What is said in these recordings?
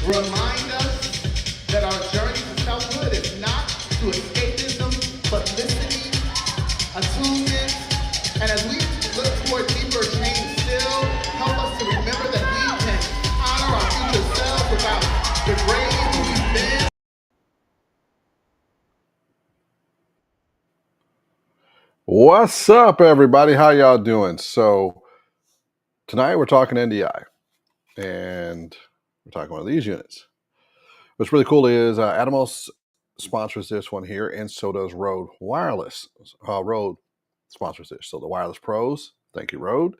remind us that our journey to selfhood is not to escapism, but listening, attunement, and as we look toward deeper change still, help us to remember that we can honor our future selves without degrading who we've been. What's up, everybody? How y'all doing? So tonight we're talking NDI, and we're talking one of these units. What's really cool is Atomos sponsors this one here, and so does Rode Wireless. Rode sponsors this. So the Wireless Pros, thank you, Rode.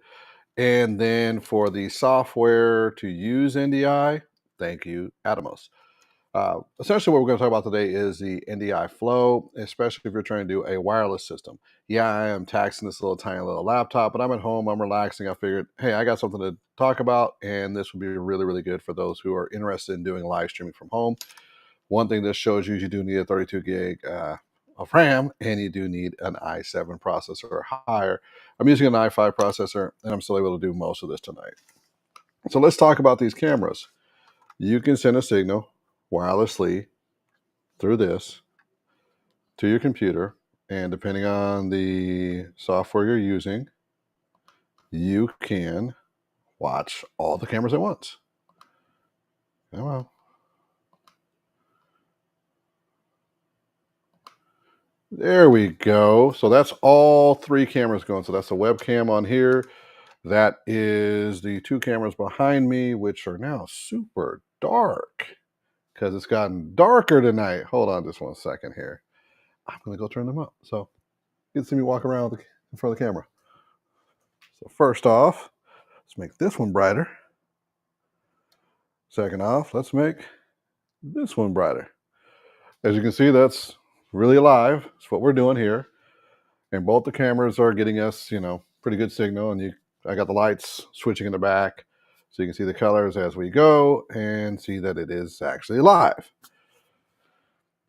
And then for the software to use NDI, thank you, Atomos. Essentially, what we're going to talk about today is the NDI flow, especially if you're trying to do a wireless system. Yeah, I am taxing this little tiny little laptop, but I'm at home, I'm relaxing. I figured, hey, I got something to talk about, and this would be really, really good for those who are interested in doing live streaming from home. One thing this shows you do need a 32 gig of RAM, and you do need an i7 processor or higher. I'm using an i5 processor, and I'm still able to do most of this tonight. So let's talk about these cameras. You can send a signal wirelessly through this to your computer, and depending on the software you're using, you can watch all the cameras at once. Oh, well. There we go. So that's all three cameras going. So that's the webcam on here. That is the two cameras behind me, which are now super dark because it's gotten darker tonight. Hold on just 1 second here. I'm going to go turn them up. So you can see me walk around in front of the camera. So first off, let's make this one brighter. Second off, let's make this one brighter. As you can see, that's really alive. That's what we're doing here. And both the cameras are getting us, pretty good signal. And I got the lights switching in the back, so you can see the colors as we go and see that it is actually live.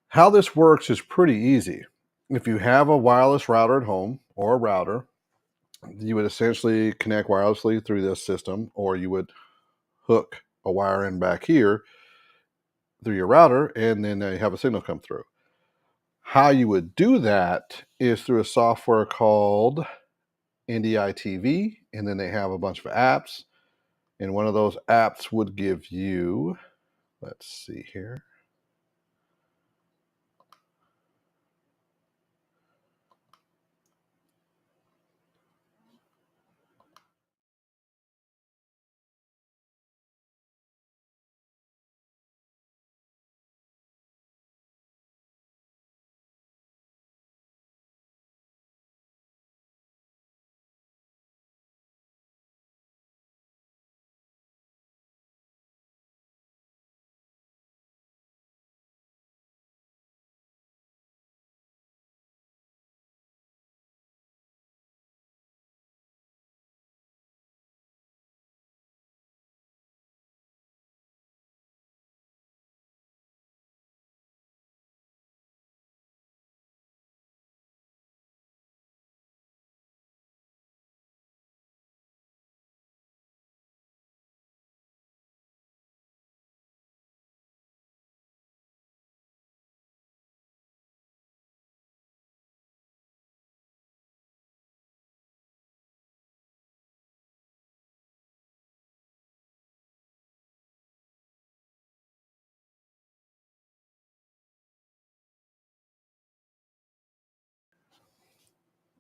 How this works is pretty easy. If you have a wireless router at home or a router, you would essentially connect wirelessly through this system, or you would hook a wire in back here through your router, and then you have a signal come through. How you would do that is through a software called NDI TV, and then they have a bunch of apps, and one of those apps would give you, let's see here.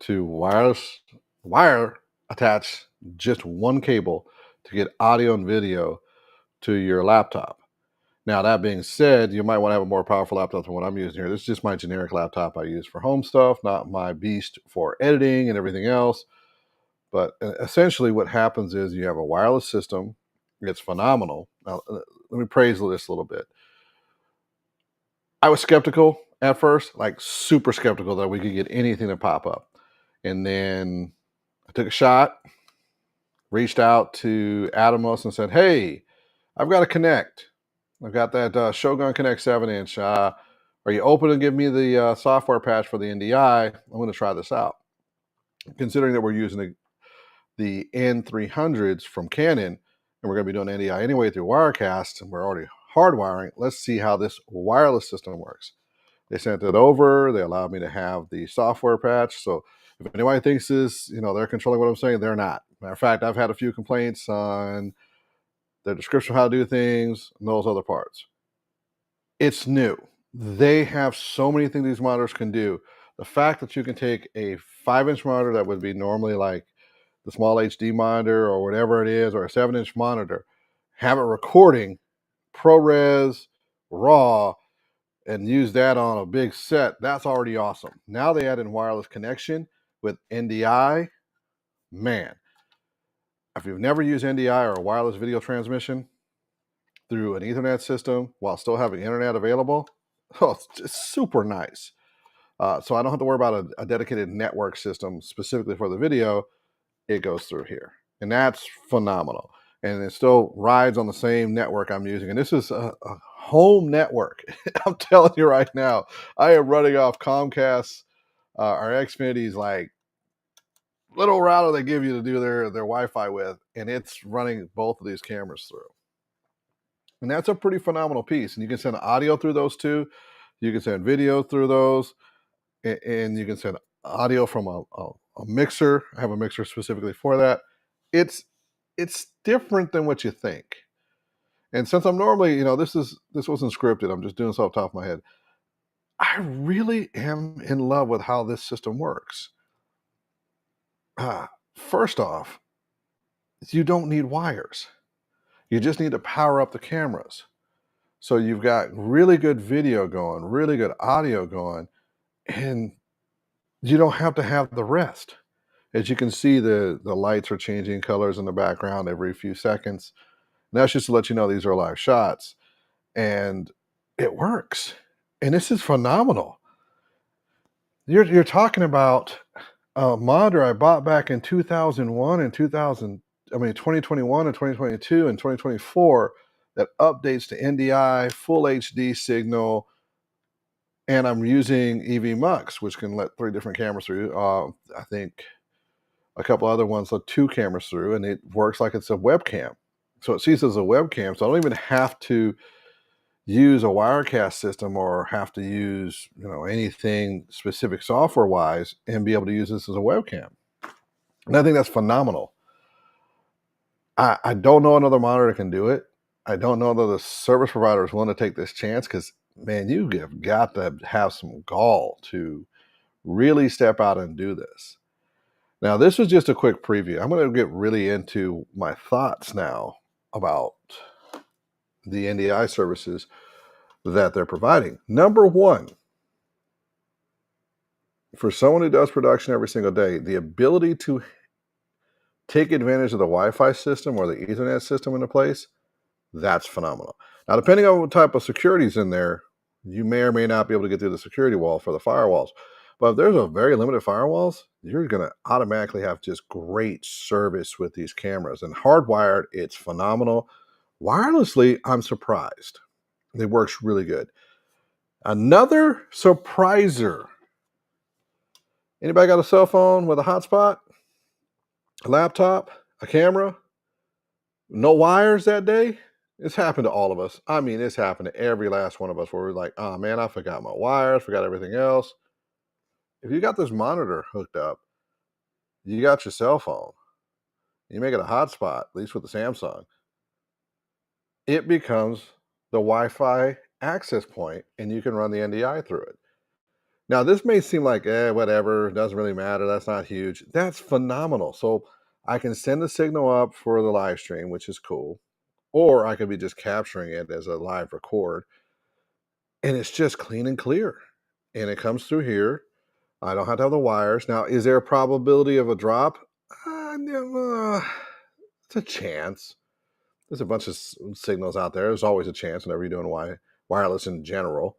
To wire attach just one cable to get audio and video to your laptop. Now, that being said, you might want to have a more powerful laptop than what I'm using here. This is just my generic laptop I use for home stuff, not my beast for editing and everything else. But essentially what happens is you have a wireless system. It's phenomenal. Now, let me praise this a little bit. I was skeptical at first, like super skeptical that we could get anything to pop up. And then I took a shot, reached out to Atomos and said, hey, I've got to connect. I've got that Shogun Connect 7-inch. Are you open to give me the software patch for the NDI? I'm going to try this out. Considering that we're using the N300s from Canon, and we're going to be doing NDI anyway through Wirecast, and we're already hardwiring. Let's see how this wireless system works. They sent it over. They allowed me to have the software patch. So if anybody thinks this, they're controlling what I'm saying, they're not. Matter of fact, I've had a few complaints on their description of how to do things and those other parts. It's new. They have so many things these monitors can do. The fact that you can take a 5-inch monitor that would be normally like the small HD monitor or whatever it is, or a 7-inch monitor, have it recording ProRes, RAW, and use that on a big set, that's already awesome. Now they add in wireless connection with NDI. Man, if you've never used NDI or a wireless video transmission through an Ethernet system while still having internet available, it's just super nice. So I don't have to worry about a dedicated network system specifically for the video. It goes through here, and that's phenomenal. And it still rides on the same network I'm using. And this is a home network. I'm telling you right now, I am running off Comcast or Xfinity's like little router they give you to do their Wi-Fi with, and it's running both of these cameras through. And that's a pretty phenomenal piece. And you can send audio through those two. You can send video through those, and you can send audio from a mixer. I have a mixer specifically for that. It's different than what you think. And since I'm normally, this wasn't scripted, I'm just doing this off the top of my head. I really am in love with how this system works. First off, you don't need wires. You just need to power up the cameras. So you've got really good video going, really good audio going, and you don't have to have the rest. As you can see, the lights are changing colors in the background every few seconds. And that's just to let you know these are live shots. And it works. And this is phenomenal. You're talking about a monitor I bought back in 2001 and 2021 and 2022 and 2024 that updates to NDI, full HD signal, and I'm using EV Mux, which can let 3 different cameras through. I think a couple other ones let 2 cameras through, and it works like it's a webcam. So it sees it as a webcam, so I don't even have to use a Wirecast system or have to use anything specific software wise and be able to use this as a webcam. And I think that's phenomenal. I don't know another monitor that can do it. I don't know that the service provider is willing to take this chance, because man, you have got to have some gall to really step out and do this. Now, this was just a quick preview. I'm going to get really into my thoughts now about the NDI services that they're providing. Number one, for someone who does production every single day, the ability to take advantage of the Wi-Fi system or the Ethernet system into place, that's phenomenal. Now, depending on what type of security is in there, you may or may not be able to get through the security wall for the firewalls. But if there's a very limited firewalls, you're going to automatically have just great service with these cameras. And hardwired, it's phenomenal. Wirelessly, I'm surprised. It works really good. Another surpriser. Anybody got a cell phone with a hotspot, a laptop, a camera, no wires that day? It's happened to all of us. I mean, it's happened to every last one of us where we're like, oh man, I forgot my wires, forgot everything else. If you got this monitor hooked up, you got your cell phone, you make it a hotspot, at least with the Samsung, it becomes the Wi-Fi access point, and you can run the NDI through it. Now, this may seem like, whatever, doesn't really matter, that's not huge. That's phenomenal. So I can send the signal up for the live stream, which is cool, or I could be just capturing it as a live record, and it's just clean and clear. And it comes through here. I don't have to have the wires. Now, is there a probability of a drop? No, it's a chance. There's a bunch of signals out there. There's always a chance whenever you're doing wireless in general.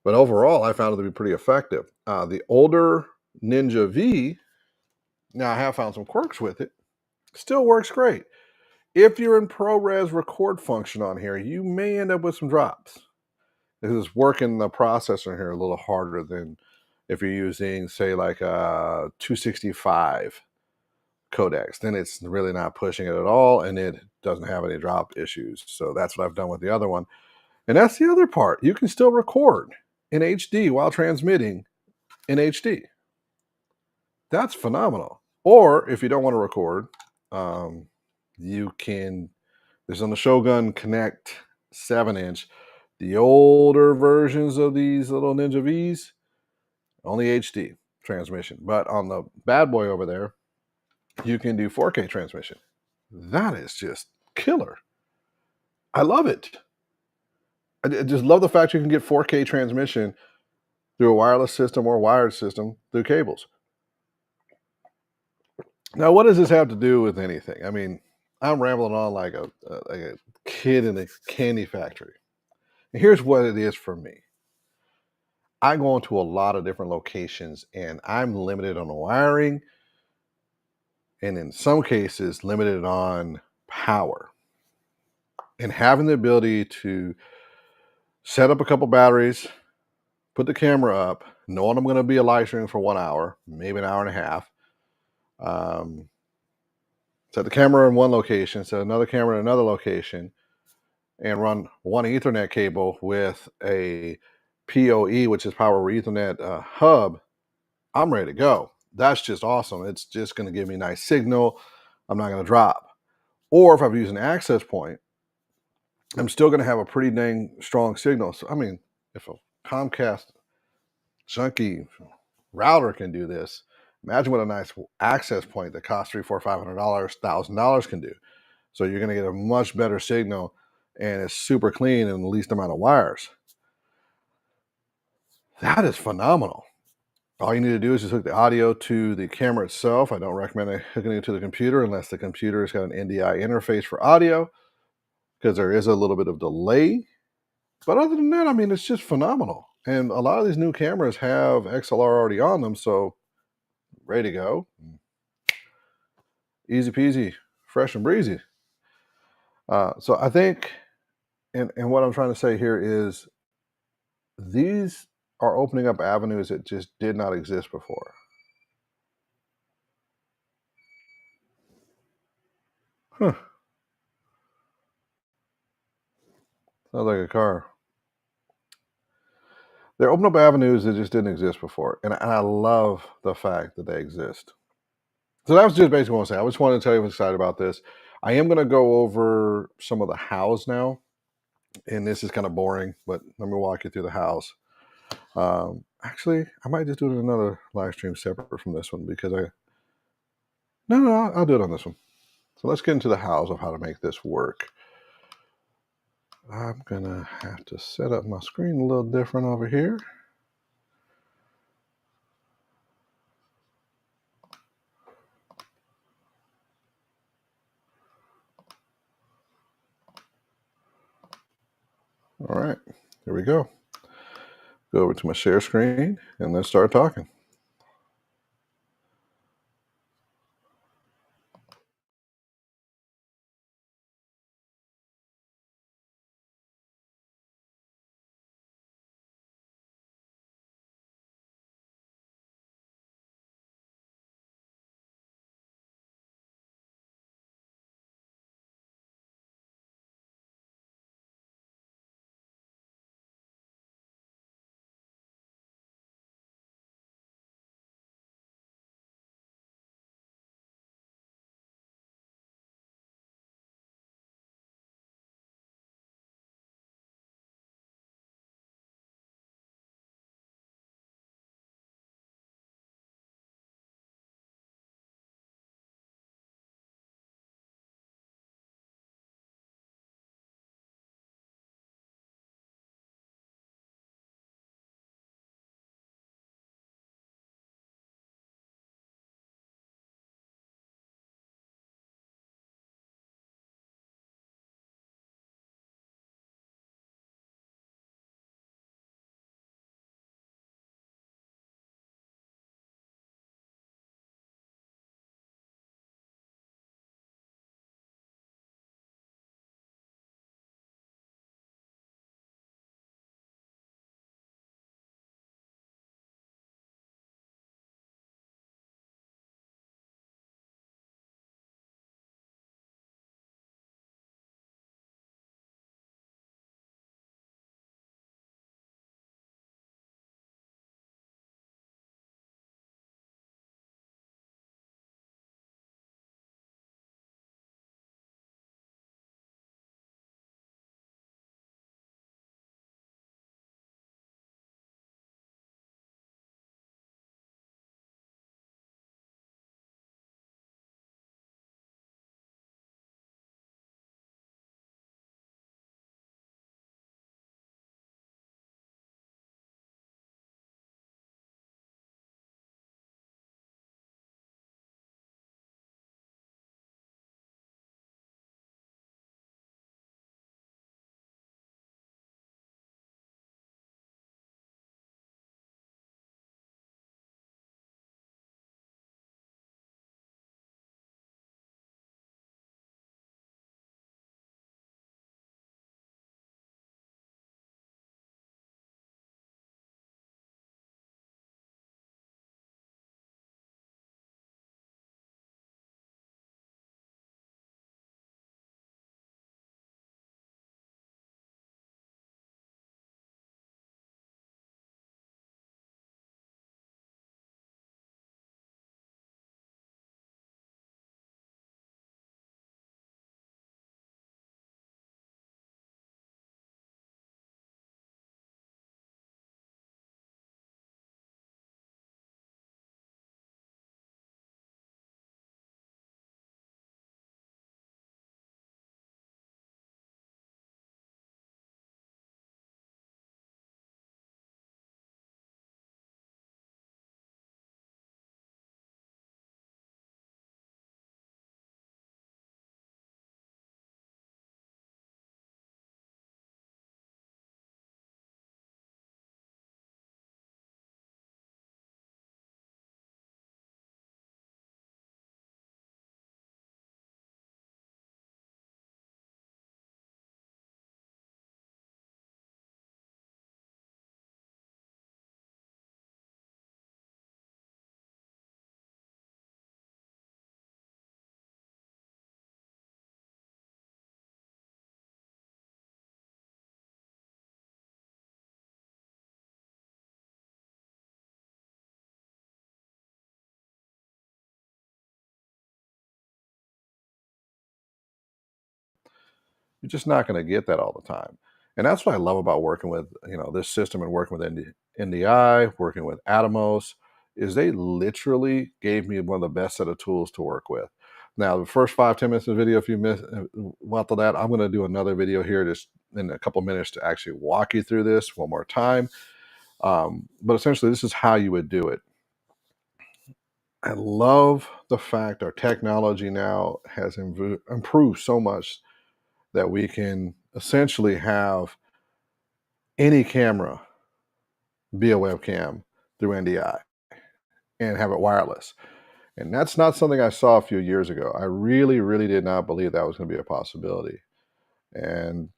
But overall, I found it to be pretty effective. The older Ninja V, now I have found some quirks with it, still works great. If you're in ProRes record function on here, you may end up with some drops. This is working the processor here a little harder than if you're using, say, like a 265 codecs. Then it's really not pushing it at all, and it doesn't have any drop issues. So that's what I've done with the other one. And that's the other part. You can still record in HD while transmitting in HD. That's phenomenal. Or if you don't want to record, you can, there's on the Shogun Connect 7-inch, the older versions of these little Ninja Vs, only HD transmission. But on the bad boy over there, you can do 4K transmission. That is just killer. I love it. I just love the fact you can get 4K transmission through a wireless system or wired system through cables. Now, what does this have to do with anything? I mean, I'm rambling on like a kid in a candy factory. And here's what it is for me. I go into a lot of different locations and I'm limited on the wiring and in some cases limited on power. And having the ability to set up a couple batteries, put the camera up, knowing I'm going to be a live stream for 1 hour, maybe an hour and a half. Set the camera in one location, set another camera in another location, and run one Ethernet cable with a PoE, which is Power over Ethernet hub. I'm ready to go. That's just awesome. It's just going to give me a nice signal. I'm not going to drop. Or if I'm using an access point, I'm still going to have a pretty dang strong signal. So, I mean, if a Comcast junky router can do this, imagine what a nice access point that costs $300, $400, $500, $1,000 can do. So you're going to get a much better signal, and it's super clean and the least amount of wires. That is phenomenal. All you need to do is just hook the audio to the camera itself. I don't recommend hooking it to the computer unless the computer has got an NDI interface for audio, because there is a little bit of delay. But other than that, I mean, it's just phenomenal. And a lot of these new cameras have XLR already on them, so ready to go. Easy peasy, fresh and breezy. So I think, and what I'm trying to say here is these are opening up avenues that just did not exist before. Huh. Sounds like a car. They're opening up avenues that just didn't exist before. And I love the fact that they exist. So that was just basically what I was saying. I just wanted to tell you I'm excited about this. I am going to go over some of the hows now. And this is kind of boring, but let me walk you through the hows. Actually, I might just do it in another live stream separate from this one because I'll do it on this one. So let's get into the hows of how to make this work. I'm going to have to set up my screen a little different over here. All right, here we go. Go over to my share screen and let's start talking. You're just not going to get that all the time. And that's what I love about working with, this system and working with NDI, working with Atomos, is they literally gave me one of the best set of tools to work with. Now, the first 5-10 minutes of the video, if you miss after that, I'm going to do another video here just in a couple minutes to actually walk you through this one more time. But essentially, this is how you would do it. I love the fact our technology now has improved so much that we can essentially have any camera be a webcam through NDI and have it wireless. And that's not something I saw a few years ago. I really, really did not believe that was going to be a possibility. And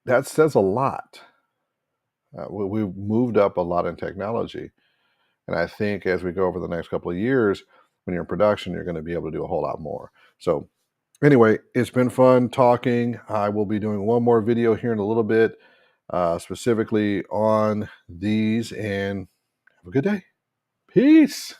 that says a lot. We've moved up a lot in technology. And I think as we go over the next couple of years, when you're in production, you're going to be able to do a whole lot more. So anyway, it's been fun talking. I will be doing one more video here in a little bit, specifically on these, and have a good day. Peace.